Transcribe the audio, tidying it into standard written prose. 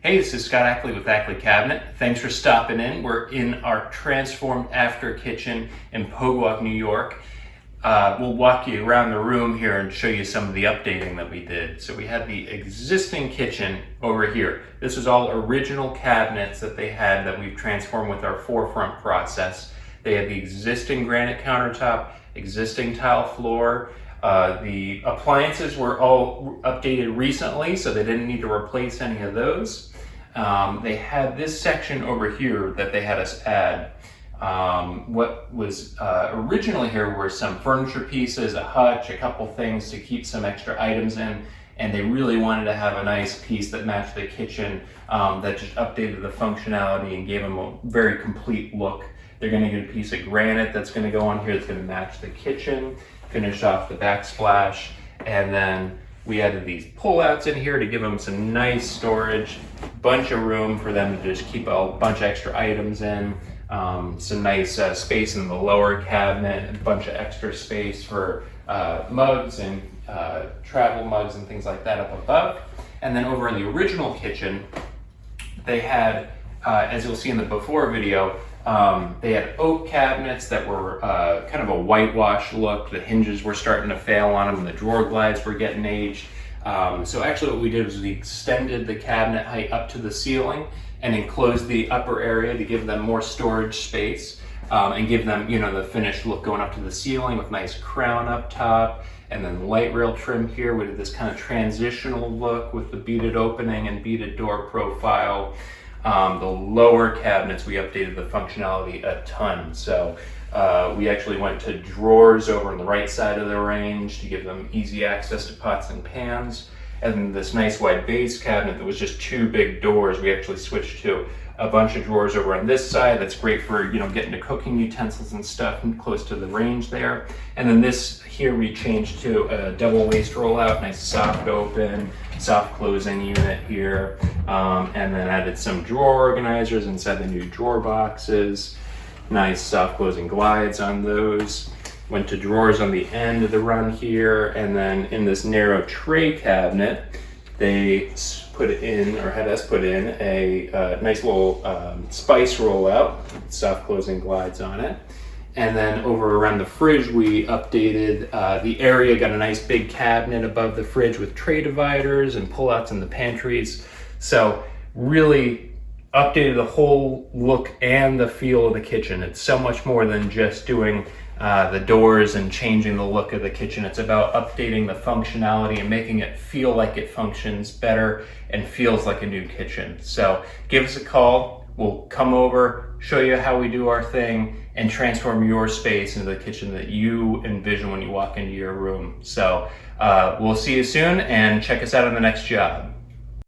Hey, this is Scott Ackley with Ackley Cabinet. Thanks for stopping in. We're in our transformed after kitchen in Poughquaq, New York. We'll walk you around the room here and show you some of the updating that we did. So we had the existing kitchen over here. This was all original cabinets that they had that we've transformed with our forefront process. They had the existing granite countertop, existing tile floor. The appliances were all updated recently, so they didn't need to replace any of those. They had this section over here that they had us add. What was originally here were some furniture pieces, a hutch, a couple things to keep some extra items in, and they really wanted to have a nice piece that matched the kitchen, that just updated the functionality and gave them a very complete look. They're going to get a piece of granite that's going to go on here that's going to match the kitchen, finish off the backsplash, and then we added these pullouts in here to give them some nice storage, bunch of room for them to just keep a bunch of extra items in, some nice space in the lower cabinet, a bunch of extra space for mugs and travel mugs and things like that up above. And then over in the original kitchen, they had, as you'll see in the before video, they had oak cabinets that were kind of a whitewash look. The hinges were starting to fail on them, and the drawer glides were getting aged. So actually what we did was we extended the cabinet height up to the ceiling and enclosed the upper area to give them more storage space, and give them, you know, the finished look going up to the ceiling with nice crown up top, and then light rail trim here. We did this kind of transitional look with the beaded opening and beaded door profile. The lower cabinets, we updated the functionality a ton. So we actually went to drawers over on the right side of the range to give them easy access to pots and pans. And this nice wide base cabinet that was just two big doors, we actually switched to a bunch of drawers over on this side. That's great for, you know, getting to cooking utensils and stuff and close to the range there. And then this here we changed to a double waist rollout, nice soft open, soft closing unit here. And then added some drawer organizers inside the new drawer boxes. Nice soft closing glides on those. Went to drawers on the end of the run here, and then in this narrow tray cabinet, they put in, or had us put in, a nice little spice rollout, soft closing glides on it. And then over around the fridge, we updated the area, got a nice big cabinet above the fridge with tray dividers and pullouts in the pantries. So really updated the whole look and the feel of the kitchen. It's so much more than just doing the doors and changing the look of the kitchen. It's about updating the functionality and making it feel like it functions better and feels like a new kitchen. So give us a call. We'll come over, show you how we do our thing, and transform your space into the kitchen that you envision when you walk into your room. So we'll see you soon, and check us out on the next job.